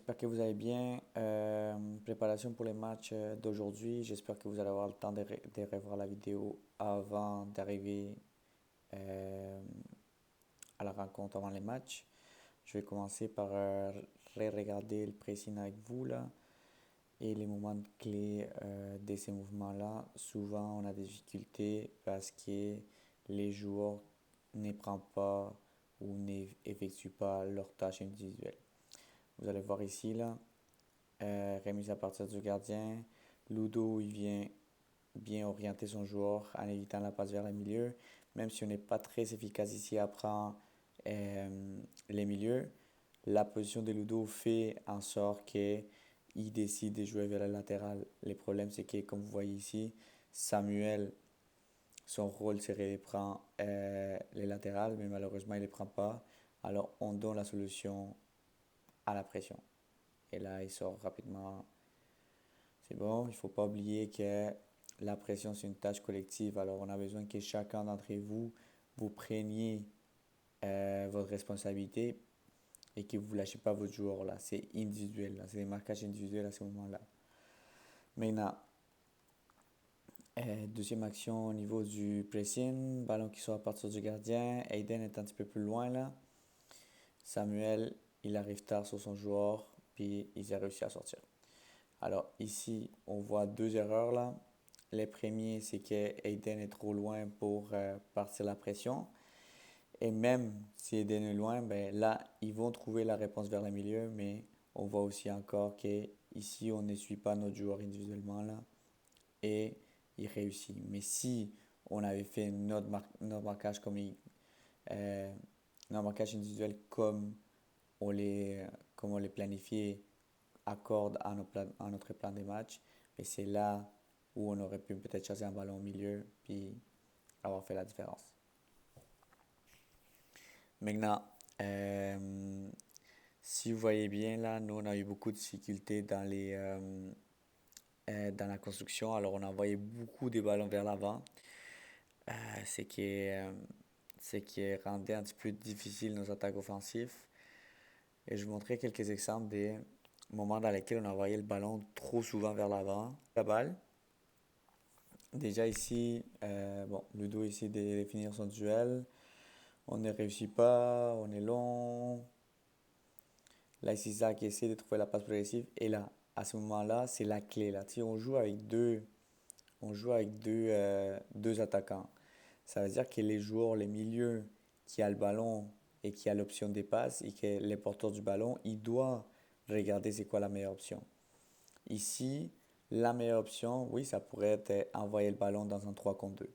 J'espère que vous allez bien. Préparation pour les matchs d'aujourd'hui. J'espère que vous allez avoir le temps de revoir la vidéo avant d'arriver euh, à la rencontre, avant les matchs. Je vais commencer par regarder le pressing avec vous là et les moments clés de ces mouvements-là. Souvent, on a des difficultés parce que les joueurs ne prennent pas ou n'effectuent pas leurs tâches individuelles. Vous allez voir ici là. Remise à partir du gardien. Ludo, il vient bien orienter son joueur en évitant la passe vers le milieu. Même si on n'est pas très efficace ici à prendre les milieux, la position de Ludo fait en sorte qu'il décide de jouer vers le latéral. Le problème, c'est que, comme vous voyez ici, Samuel, son rôle serait de prendre les latérales, mais malheureusement, il ne les prend pas. Alors, on donne la solution à la pression. Et là, il sort rapidement. C'est bon, il ne faut pas oublier que la pression, c'est une tâche collective. Alors, on a besoin que chacun d'entre vous, vous preniez votre responsabilité et que vous ne lâchez pas votre joueur là. C'est individuel, là. C'est des marquages individuels à ce moment-là. Maintenant, deuxième action au niveau du pressing, ballon qui sort à partir du gardien. Aiden est un petit peu plus loin là. Samuel, il arrive tard sur son joueur, puis il a réussi à sortir. Alors ici, on voit deux erreurs là. Le premier, c'est que Aiden est trop loin pour partir la pression. Et même si Aiden est loin, ben là, ils vont trouver la réponse vers le milieu, mais on voit aussi encore que ici, on ne suit pas notre joueur individuellement là et il réussit. Mais si on avait fait notre marquage euh, notre marquage individuel on les, comme on les planifiait accorde à notre plan de match, et c'est là où on aurait pu peut-être chasser un ballon au milieu puis avoir fait la différence. Maintenant, si vous voyez bien là, nous on a eu beaucoup de difficultés dans la construction, alors on a envoyé beaucoup de ballons vers l'avant, euh, ce qui est, euh, ce qui rendait un petit peu difficile nos attaques offensives. Et je vous montrais quelques exemples des moments dans lesquels on envoyait le ballon trop souvent vers l'avant. La balle, déjà ici, bon, Ludo essaie de définir son duel. On ne réussit pas, on est long. Là, ici, Zach essaie de trouver la passe progressive. Et là, à ce moment-là, c'est la clé. Là. Tu sais, on joue avec deux attaquants. Ça veut dire que les joueurs, les milieux qui a le ballon et qui a l'option des passes et que les porteurs du ballon, ils doivent regarder c'est quoi la meilleure option. Ici, la meilleure option, oui, ça pourrait être envoyer le ballon dans un 3 contre 2.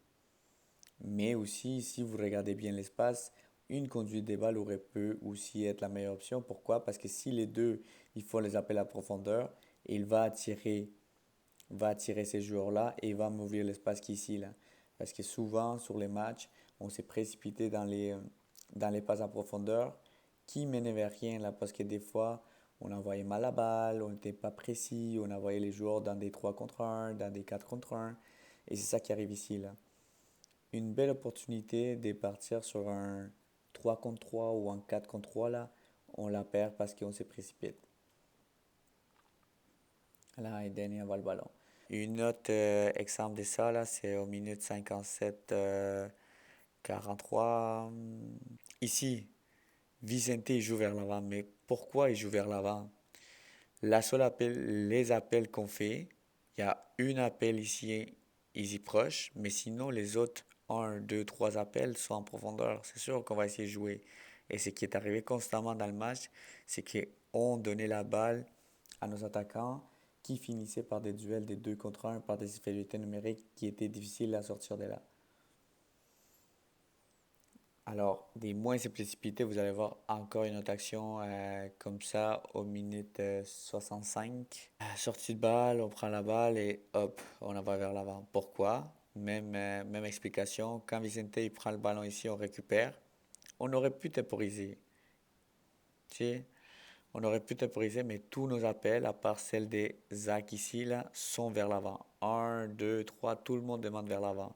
Mais aussi, si vous regardez bien l'espace, une conduite des balles aurait pu aussi être la meilleure option. Pourquoi? Parce que si les deux, il faut les appels à profondeur, il va attirer ces joueurs-là et il va m'ouvrir l'espace qu'ici, là. Parce que souvent, sur les matchs, on s'est précipité dans les passes à profondeur qui menaient vers rien, là. Parce que des fois, on envoyait mal la balle, on n'était pas précis, on envoyait les joueurs dans des 3 contre un, dans des 4 contre un. Et c'est ça qui arrive ici, là. Une belle opportunité de partir sur un 3 contre 3 ou un 4 contre 3 là, on la perd parce qu'on se précipite. Là, Eden envoie le ballon. Une autre exemple de ça, là, c'est au minute 57, 43. Ici, Vicente il joue vers l'avant. Mais pourquoi il joue vers l'avant? Les appels qu'on fait, il y a une appel ici, ici proche, mais sinon les autres, un, deux, trois appels sont en profondeur. C'est sûr qu'on va essayer de jouer. Et ce qui est arrivé constamment dans le match, c'est qu'on donnait la balle à nos attaquants qui finissaient par des duels des 2 contre un, par des infériorités numériques qui étaient difficiles à sortir de là. Alors, des moins c'est précipité, vous allez voir encore une autre action comme ça au minute 65. Sortie de balle, on prend la balle et hop, on en va vers l'avant. Pourquoi? Même explication. Quand Vicente il prend le ballon ici, on récupère. On aurait pu temporiser. Tu sais, on aurait pu temporiser, mais tous nos appels, à part celle des Zach ici, là, sont vers l'avant. Un, deux, trois, tout le monde demande vers l'avant.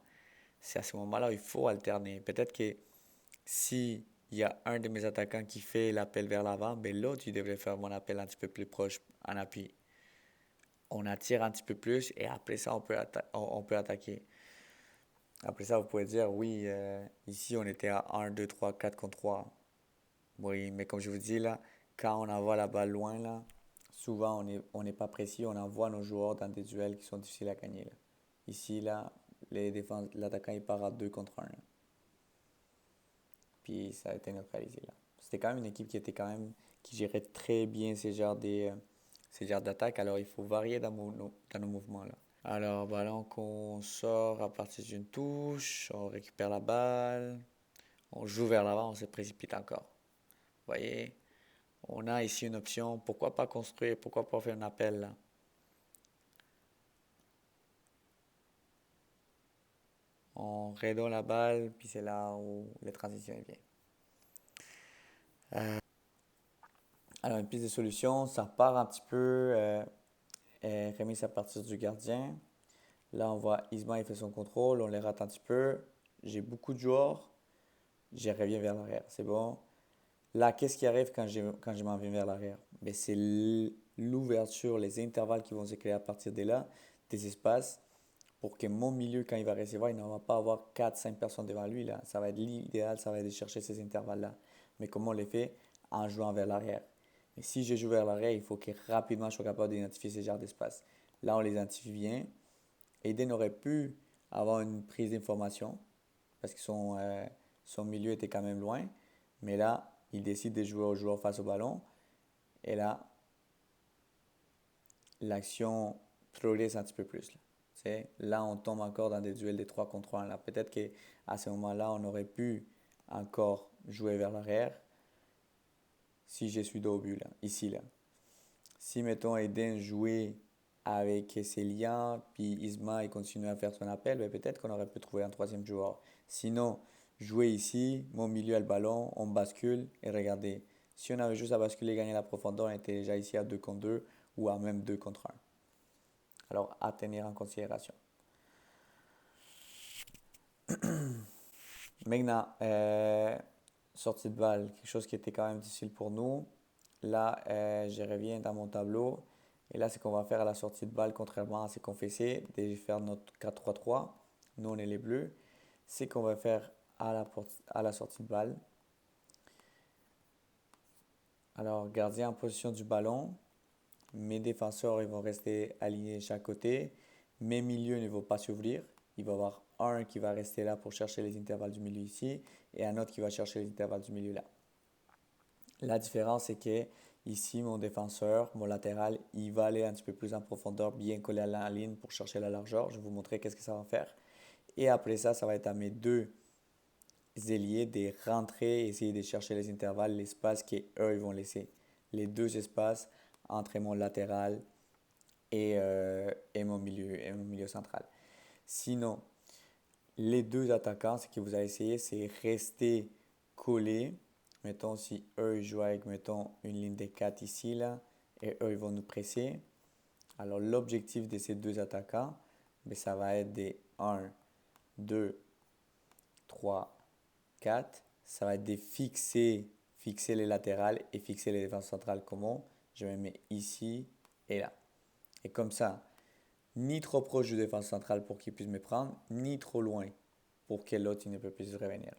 C'est à ce moment-là où il faut alterner. Peut-être que si il y a un de mes attaquants qui fait l'appel vers l'avant, mais l'autre, il devrait faire mon appel un petit peu plus proche en appui. On attire un petit peu plus et après ça, on peut attaquer. Après ça, vous pouvez dire, oui, ici, on était à 1, 2, 3, 4 contre 3. Oui, mais comme je vous dis là, quand on envoie la balle loin, là, souvent on n'est pas précis, on envoie nos joueurs dans des duels qui sont difficiles à gagner. Là. Ici, là, l'attaquant il part à 2 contre 1. Puis ça a été neutralisé là. C'était quand même une équipe qui était quand même, qui gérait très bien ces genres d'attaques, alors il faut varier dans nos mouvements là. Alors, ballon qu'on sort à partir d'une touche, on récupère la balle, on joue vers l'avant, on se précipite encore. Vous voyez, on a ici une option, pourquoi pas construire, pourquoi pas faire un appel là. On redonne la balle, puis c'est là où les transitions viennent. Alors, une piste de solution, ça part un petit peu remise à partir du gardien. Là, on voit Isma, il fait son contrôle, on les rate un petit peu. J'ai beaucoup de joueurs, je reviens vers l'arrière, c'est bon. Là, qu'est-ce qui arrive quand je m'en viens vers l'arrière? Ben, c'est l'ouverture, les intervalles qui vont se créer à partir de là, des espaces, pour que mon milieu, quand il va recevoir, il ne va pas avoir quatre cinq personnes devant lui. Là. Ça va être l'idéal, ça va être de chercher ces intervalles-là. Mais comment on les fait? En jouant vers l'arrière. Mais si je joue vers l'arrière, il faut que rapidement je sois capable d'identifier ces genres d'espace. Là, on les identifie bien. Eden aurait pu avoir une prise d'information parce que son milieu était quand même loin. Mais là, il décide de jouer au joueur face au ballon. Et là, l'action progresse un petit peu plus. Là, on tombe encore dans des duels de 3 contre 3. Là. Peut-être qu'à ce moment-là, on aurait pu encore jouer vers l'arrière si je suis dos au but, là, ici. Là. Si, mettons, Eden jouait avec Célia, puis Isma, il continue à faire son appel, ben peut-être qu'on aurait pu trouver un troisième joueur. Sinon, jouer ici, mon milieu a le ballon, on bascule, et regardez, si on avait juste à basculer et gagner la profondeur, on était déjà ici à 2 contre 2 ou à même 2 contre 1. Alors, à tenir en considération. Maintenant, sortie de balle, quelque chose qui était quand même difficile pour nous. Là, je reviens dans mon tableau. Et là, c'est qu'on va faire à la sortie de balle, contrairement à ce qu'on faisait, de faire notre 4-3-3. Nous, on est les bleus. C'est qu'on va faire à la sortie de balle. Alors, gardien en position du ballon. Mes défenseurs, ils vont rester alignés de chaque côté. Mes milieux ne vont pas s'ouvrir. Il va y avoir un qui va rester là pour chercher les intervalles du milieu ici et un autre qui va chercher les intervalles du milieu là. La différence, c'est que ici, mon défenseur, mon latéral, il va aller un petit peu plus en profondeur, bien collé à la ligne pour chercher la largeur. Je vais vous montrer qu'est-ce que ça va faire. Et après ça, ça va être à mes deux ailiers de rentrer, essayer de chercher les intervalles, l'espace qu'eux, ils vont laisser. Les deux espaces entre mon latéral et mon milieu central. Sinon, les deux attaquants, ce que vous allez essayer, c'est rester collés. Mettons, si eux jouent avec, mettons, une ligne de 4 ici, là, et eux, ils vont nous presser. Alors, l'objectif de ces deux attaquants, ben, ça va être des 1, 2, 3, 4. Ça va être de fixer les latérales et fixer les défenses centrales. Comment? Je me mets ici et là. Et comme ça, ni trop proche du défense central pour qu'il puisse me prendre, ni trop loin pour que l'autre ne peut plus revenir.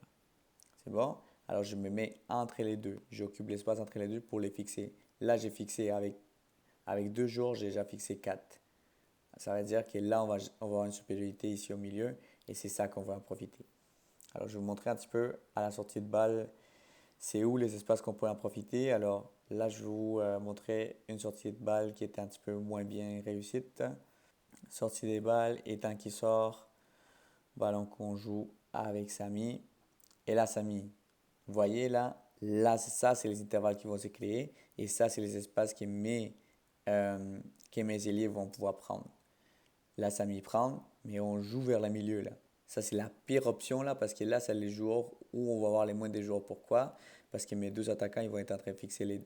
C'est bon? Alors je me mets entre les deux. J'occupe l'espace entre les deux pour les fixer. Là, j'ai fixé avec 2 jours, j'ai déjà fixé 4. Ça veut dire que là, on va avoir une supériorité ici au milieu et c'est ça qu'on va en profiter. Alors je vais vous montrer un petit peu à la sortie de balle, c'est où les espaces qu'on peut en profiter. Alors là, je vais vous montrer une sortie de balle qui était un petit peu moins bien réussite. Sortie des balles, étant qui sort, ballon qu'on joue avec Samy. Et là, Samy, vous voyez là ça, c'est les intervalles qui vont se créer. Et ça, c'est les espaces que mes ailiers vont pouvoir prendre. Là, Samy prend, mais on joue vers le milieu là. Ça, c'est la pire option là, parce que là, c'est les joueurs où on va avoir les moins des joueurs. Pourquoi? Parce que mes deux attaquants, ils vont être en train de fixer les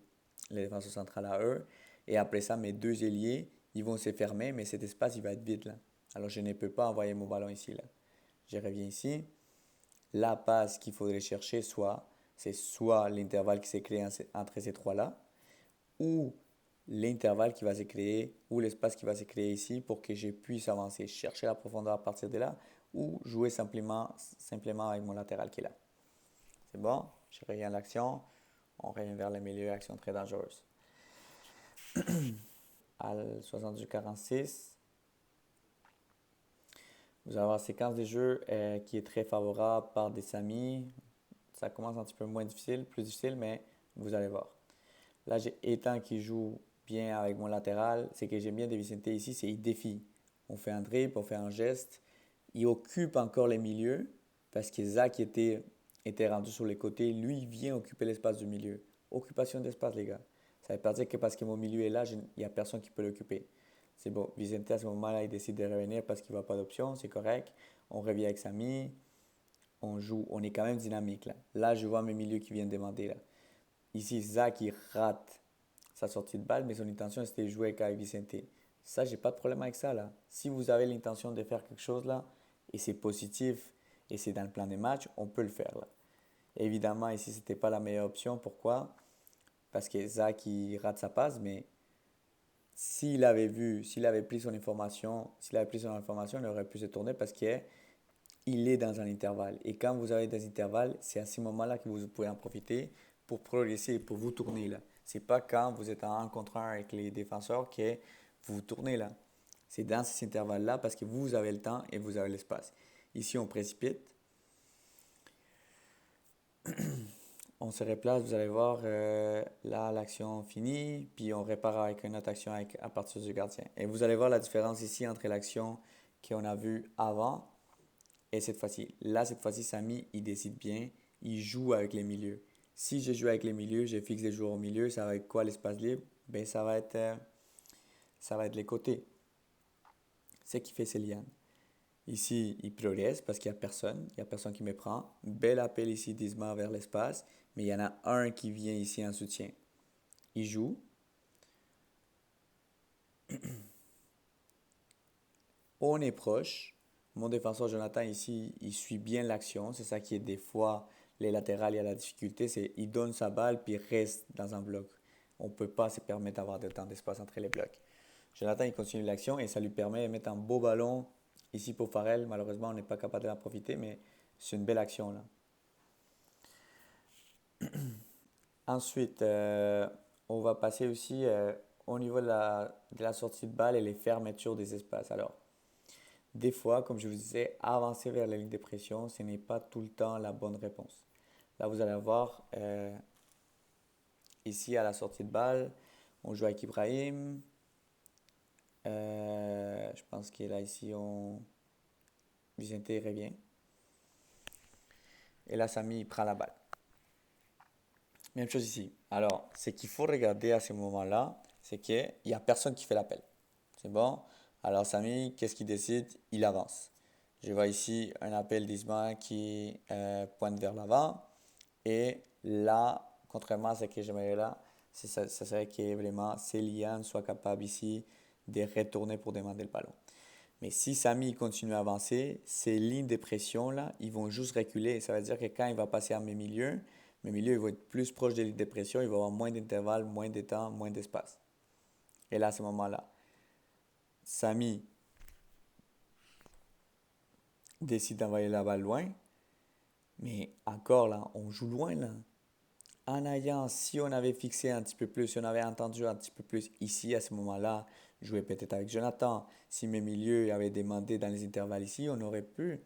défenseurs centrales à eux. Et après ça, mes deux ailiers, ils vont se fermer, mais cet espace, il va être vide là. Alors, je ne peux pas envoyer mon ballon ici là. Je reviens ici. La passe qu'il faudrait chercher, soit C'est soit l'intervalle qui s'est créé entre ces trois-là, ou l'intervalle qui va se créer, ou l'espace qui va se créer ici pour que je puisse avancer, chercher la profondeur à partir de là, ou jouer simplement avec mon latéral qui est là. C'est bon, je reviens à l'action, on revient vers le milieu, action très dangereuse. À 62-46, vous allez avoir une séquence de jeu qui est très favorable par des amis. Ça commence un petit peu moins difficile, plus difficile, mais vous allez voir. Là, j'ai Ethan qui joue bien avec mon latéral. C'est que j'aime bien de Vicente ici, c'est il défie. On fait un dribble, on fait un geste. Il occupe encore les milieux parce que Zach était rendu sur les côtés. Lui, il vient occuper l'espace du milieu. Occupation d'espace, les gars. Ça veut pas dire que parce que mon milieu est là, il n'y a personne qui peut l'occuper. C'est bon. Vicente, à ce moment-là, il décide de revenir parce qu'il ne voit pas d'option. C'est correct. On revient avec Samy. On joue. On est quand même dynamique là. Là, je vois mes milieux qui viennent demander là. Ici, Zach, il rate sa sortie de balle, mais son intention, c'était de jouer avec Vicente. Ça, j'ai pas de problème avec ça, là. Si vous avez l'intention de faire quelque chose, là, et c'est positif, et c'est dans le plan des matchs, on peut le faire, là. Évidemment, ici, c'était pas la meilleure option. Pourquoi? Parce que Zach, il rate sa passe, mais s'il avait pris son information, il aurait pu se tourner parce qu'il est dans un intervalle. Et quand vous avez des intervalles, c'est à ce moment-là que vous pouvez en profiter pour progresser, pour vous tourner là. C'est pas quand vous êtes en 1 contre 1 avec les défenseurs que vous vous tournez là. C'est dans ces intervalles-là parce que vous avez le temps et vous avez l'espace. Ici, on précipite. On se replace, vous allez voir, là, l'action finie, puis on répare avec une autre action à partir du gardien. Et vous allez voir la différence ici entre l'action qu'on a vue avant et cette fois-ci. Là, cette fois-ci, Samy, il décide bien, il joue avec les milieux. Si je joue avec les milieux, je fixe des joueurs au milieu, ça va être quoi l'espace libre? Ben, ça va être les côtés. C'est ce qui fait Céliane. Ici, il progresse parce qu'il n'y a personne qui me prend. Bel appel ici d'Isma vers l'espace, mais il y en a un qui vient ici en soutien. Il joue. On est proche. Mon défenseur Jonathan ici, il suit bien l'action. C'est ça qui est des fois les latérales, il y a la difficulté, c'est il donne sa balle puis il reste dans un bloc. On ne peut pas se permettre d'avoir de temps d'espace entre les blocs. Jonathan, il continue l'action et ça lui permet de mettre un beau ballon ici pour Farrell. Malheureusement, on n'est pas capable d'en profiter, mais c'est une belle action là. Ensuite, on va passer aussi au niveau de la sortie de balle et les fermetures des espaces. Alors, des fois, comme je vous disais, avancer vers la ligne de pression, ce n'est pas tout le temps la bonne réponse. Là, vous allez voir, ici à la sortie de balle, on joue avec Ibrahim. Je pense qu'il est là, ici, Vicente revient. Et là, Samy prend la balle. Même chose ici. Alors, ce qu'il faut regarder à ce moment-là, c'est qu'il n'y a personne qui fait l'appel. C'est bon? Alors, Samy, qu'est-ce qu'il décide? Il avance. Je vois ici un appel d'Isma qui pointe vers l'avant. Et là, contrairement à ce que j'aimerais là, ça serait que vraiment Céliane soit capable ici de retourner pour demander le ballon. Mais si Samy continue à avancer, ces lignes de pression là, ils vont juste reculer. Ça veut dire que quand il va passer à mes milieux ils vont être plus proches des lignes de pression, il va avoir moins d'intervalles, moins de temps, moins d'espace. Et là, à ce moment-là, Samy décide d'envoyer la balle loin, mais encore là, on joue loin là. En ayant, si on avait fixé un petit peu plus, si on avait entendu un petit peu plus ici, à ce moment-là, jouer peut-être avec Jonathan. Si mes milieux avaient demandé dans les intervalles ici, on aurait pu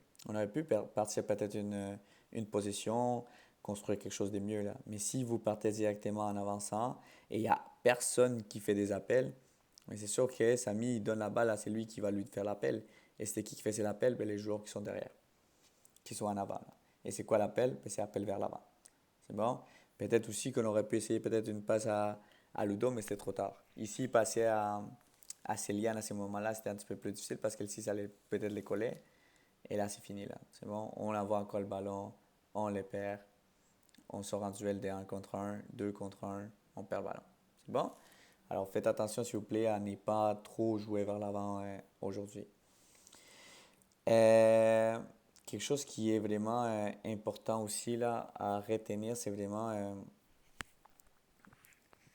partir peut-être une possession, construire quelque chose de mieux là. Mais si vous partez directement en avançant et il n'y a personne qui fait des appels, mais c'est sûr que Samy il donne la balle à celui qui va lui faire l'appel. Et c'est qui fait cet appel? Ben, les joueurs qui sont derrière, qui sont en avant là. Et c'est quoi l'appel? Ben, c'est appel vers l'avant. C'est bon? Peut-être aussi qu'on aurait pu essayer peut-être une passe à Ludo, mais c'était trop tard. Ici, passer à Céliane à ce moment-là, c'était un petit peu plus difficile parce qu'elle, si ça allait peut-être les coller. Et là, c'est fini. Là. C'est bon, on envoie encore le ballon, on les perd, on sort en duel de 1 contre 1, 2 contre 1, on perd le ballon. C'est bon? Alors, faites attention, s'il vous plaît, à ne pas trop jouer vers l'avant aujourd'hui. Qu'est-ce quelque chose qui est vraiment important aussi là à retenir, c'est vraiment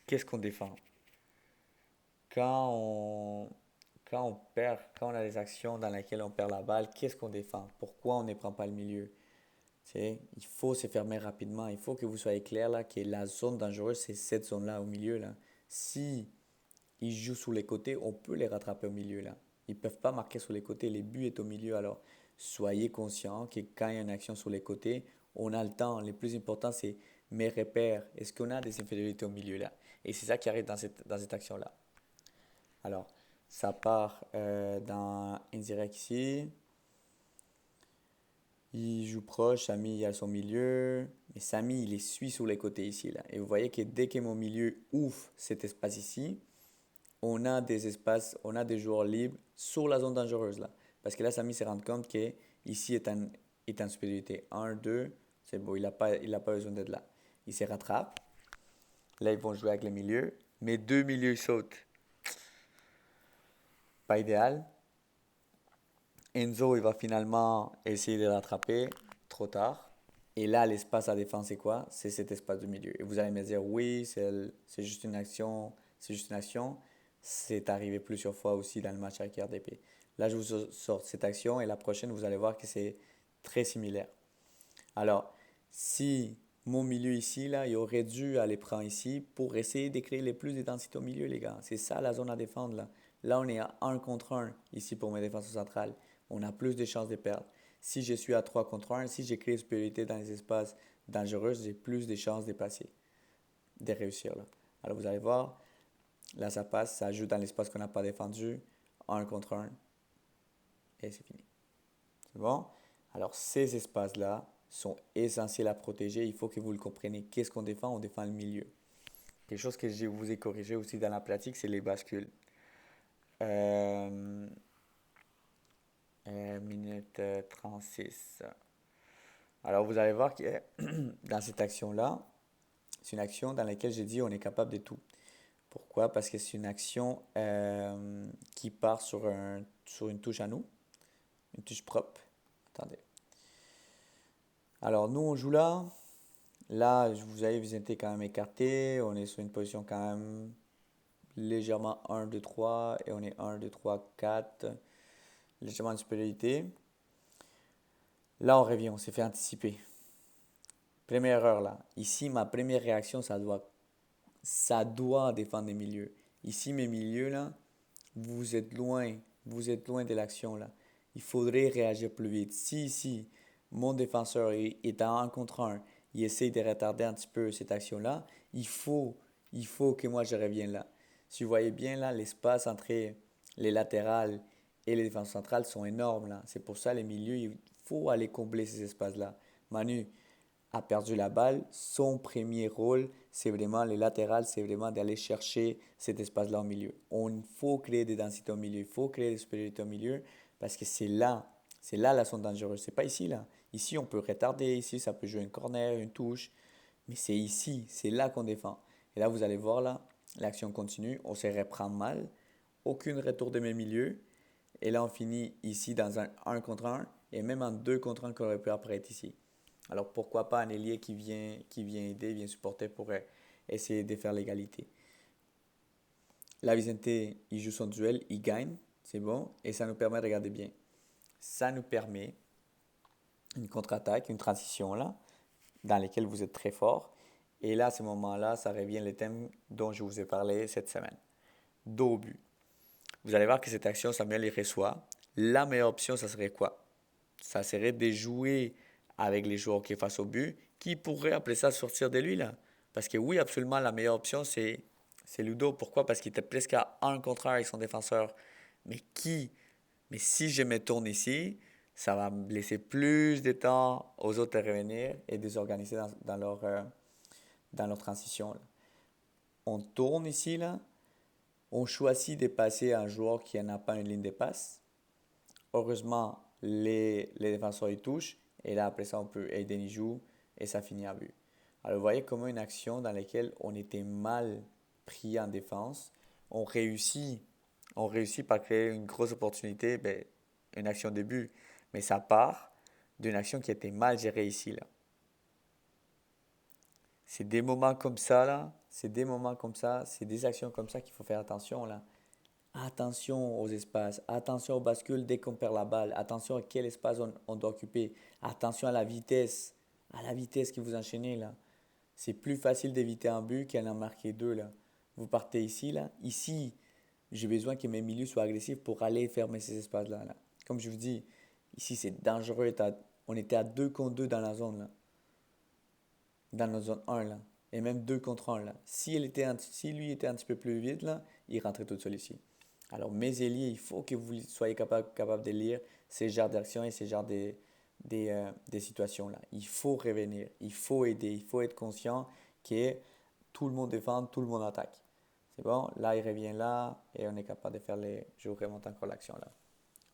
qu'est-ce qu'on défend. Quand on, quand on perd, quand on a des actions dans lesquelles on perd la balle, qu'est-ce qu'on défend? Pourquoi on ne prend pas le milieu? Tu sais, il faut se fermer rapidement. Il faut que vous soyez clair là que la zone dangereuse, c'est cette zone-là au milieu là. Si ils jouent sur les côtés, on peut les rattraper au milieu là. Ils ne peuvent pas marquer sur les côtés, les buts est au milieu. Alors, soyez conscients que quand il y a une action sur les côtés, on a le temps. Le plus important, c'est mes repères. Est-ce qu'on a des infidélités au milieu là? Et c'est ça qui arrive dans cette action-là. Alors, ça part dans indirect ici. Il joue proche, Samy il a son milieu, mais Samy il les suit sur les côtés ici là. Et vous voyez que dès que mon milieu ouvre cet espace ici, on a des espaces, on a des joueurs libres sur la zone dangereuse là. Parce que là, Samy se rend compte que ici est en supériorité. 1, 2, c'est bon, il a pas besoin d'être là. Il se rattrape. Là, ils vont jouer avec les milieux. Mais deux milieux sautent. Pas idéal. Enzo, il va finalement essayer de rattraper. Trop tard. Et là, l'espace à défendre, c'est quoi? C'est cet espace de milieu. Et vous allez me dire, oui, c'est juste une action. C'est juste une action. C'est arrivé plusieurs fois aussi dans le match avec RDP. Là, je vous sors cette action et la prochaine, vous allez voir que c'est très similaire. Alors, si mon milieu ici, là, il aurait dû aller prendre ici pour essayer de créer le plus de densité au milieu, les gars. C'est ça la zone à défendre, là. Là, on est à 1 contre 1 ici pour mes défenseurs centrales. On a plus de chances de perdre. Si je suis à 3 contre 1, si j'ai créé une supériorité dans les espaces dangereux, j'ai plus de chances de passer, de réussir, là. Alors, vous allez voir, là, ça passe, ça ajoute dans l'espace qu'on n'a pas défendu, 1 contre 1, et c'est fini. C'est bon? Alors, ces espaces-là sont essentiels à protéger. Il faut que vous le compreniez. Qu'est-ce qu'on défend? On défend le milieu. Quelque chose que je vous ai corrigé aussi dans la pratique, c'est les bascules. Euh, minute 36. Alors, vous allez voir que dans cette action-là, c'est une action dans laquelle j'ai dit on est capable de tout. Pourquoi? Parce que c'est une action qui part sur une touche à nous, une touche propre. Attendez. Alors, nous, on joue là. Là, vous avez vous êtes quand même écarté. On est sur une position quand même légèrement 1, 2, 3. Et on est 1, 2, 3, 4. Légèrement de supériorité. Là, on revient. On s'est fait anticiper. Première erreur là. Ici, ma première réaction, ça doit défendre les milieux. Ici, mes milieux là, vous êtes loin. Vous êtes loin de l'action là. Il faudrait réagir plus vite. Si ici, mon défenseur est à 1 contre 1, il essaie de retarder un petit peu cette action-là, il faut que moi je revienne là. Si vous voyez bien là, l'espace entre les latérales et les défenses centrales sont énormes là. C'est pour ça les milieux, il faut aller combler ces espaces-là. Manu a perdu la balle. Son premier rôle, c'est vraiment les latérales, c'est vraiment d'aller chercher cet espace-là au milieu. On faut créer des densités au milieu, il faut créer des supériorités au milieu parce que c'est là la zone dangereuse. C'est pas ici là. Ici, on peut retarder, ici, ça peut jouer une corner, une touche, mais c'est ici, c'est là qu'on défend. Et là, vous allez voir là, l'action continue, on se reprend mal, aucun retour de mes milieux, et là, on finit ici dans un 1 contre 1, et même en 2 contre 1 qu'on aurait pu après être ici. Alors pourquoi pas un ailier qui vient aider, vient supporter pour essayer de faire l'égalité. La Vicente, il joue son duel, il gagne, c'est bon, et ça nous permet de regarder bien. Ça nous permet une contre-attaque, une transition là, dans laquelle vous êtes très fort. Et là, à ce moment-là, ça revient le thème dont je vous ai parlé cette semaine. Dos au but. Vous allez voir que cette action, Samuel y reçoit. La meilleure option, ça serait quoi? Ça serait de jouer avec les joueurs qui est face au but, qui pourraient appeler ça sortir de lui là. Parce que oui, absolument, la meilleure option, c'est Ludo. Pourquoi? Parce qu'il était presque à 1 contre 1 avec son défenseur. Mais qui? Mais si je me tourne ici, ça va me laisser plus de temps aux autres de revenir et de s'organiser dans leur transition, là. On tourne ici, là. On choisit de passer à un joueur qui n'a pas une ligne de passe. Heureusement, les défenseurs y touchent. Et là, après ça, on peut aider y joue et ça finit à but. Alors, vous voyez comment une action dans laquelle on était mal pris en défense, on réussit, on réussit par créer une grosse opportunité, ben, une action de but. Mais ça part d'une action qui a été mal gérée ici, là. C'est des moments comme ça, là. C'est des moments comme ça. C'est des actions comme ça qu'il faut faire attention, là. Attention aux espaces. Attention aux bascules dès qu'on perd la balle. Attention à quel espace on doit occuper. Attention à la vitesse. À la vitesse que vous enchaînez, là. C'est plus facile d'éviter un but qu'en marquer deux, là. Vous partez ici, là. Ici, j'ai besoin que mes milieux soient agressifs pour aller fermer ces espaces-là, là. Comme je vous dis, ici, c'est dangereux. On était à 2 contre 2 dans la zone, là, dans notre zone un là. Et même 2 contre un là. Si lui était un petit peu plus vite, là, il rentrait tout seul ici. Alors, mes ailiers, il faut que vous soyez capable de lire ces genres d'actions et ces genres des situations-là. Il faut revenir, il faut aider, il faut être conscient que tout le monde défend, tout le monde attaque. C'est bon? Là, il revient là et on est capable de faire les. Je vous remonte encore l'action là.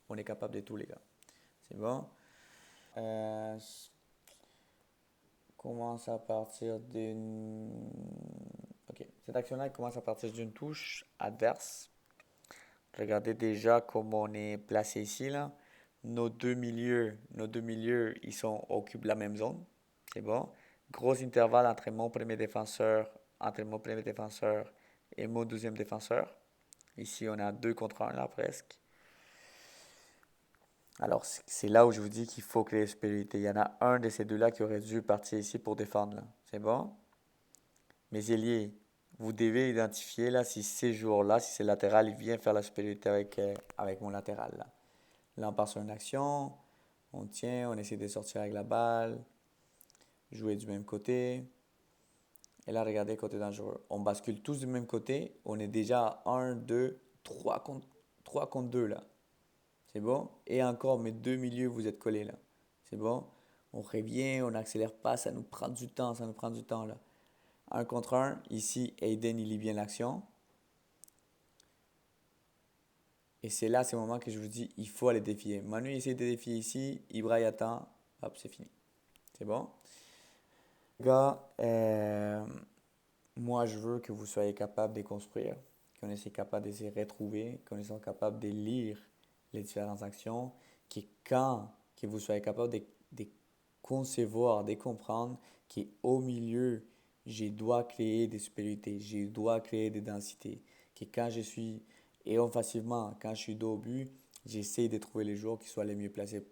On est capable de tout, les gars. C'est bon? Euh, commence à partir d'une. Ok, cette action-là commence à partir d'une touche adverse. Regardez déjà comment on est placé ici là. Nos deux milieux, occupent la même zone. C'est bon. Gros intervalle entre mon premier défenseur et mon deuxième défenseur. Ici, on a 2 contre un là presque. Alors, c'est là où je vous dis qu'il faut créer supériorité. Il y en a un de ces deux-là qui aurait dû partir ici pour défendre. Là. C'est bon? Mes ailiers, vous devez identifier là si ces joueurs-là, si c'est latéral, il vient faire la supériorité avec mon latéral. Là, on part sur une action, on tient, on essaie de sortir avec la balle, jouer du même côté. Et là, regardez côté dangereux. On bascule tous du même côté. On est déjà à 1, 2, 3 contre 2 là. C'est bon? Et encore, mes deux milieux, vous êtes collés là. C'est bon? On revient, on n'accélère pas, ça nous prend du temps, ça nous prend du temps là. Un contre un, ici, Aiden, il lit bien l'action. Et c'est là, ces moments que je vous dis, il faut aller défier. Manu essaie de défier ici, Ibra y attend, hop, c'est fini. C'est bon? Les gars, moi, je veux que vous soyez capable de construire, qu'on soit capable de se retrouver, qu'on soit capable de lire les différentes actions, que vous soyez capable de concevoir, de comprendre qu'au milieu, je dois créer des supériorités, je dois créer des densités, que quand je suis, et offensivement, quand je suis dos au but, j'essaie de trouver les joueurs qui soient les mieux placés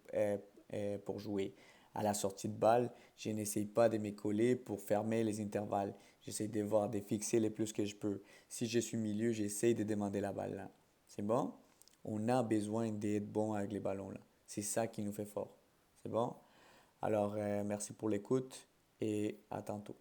pour jouer. À la sortie de balle, je n'essaye pas de me coller pour fermer les intervalles. J'essaie de voir, de fixer le plus que je peux. Si je suis milieu, j'essaie de demander la balle là. C'est bon? On a besoin d'être bon avec les ballons là. C'est ça qui nous fait fort. C'est bon? Alors, merci pour l'écoute et à tantôt.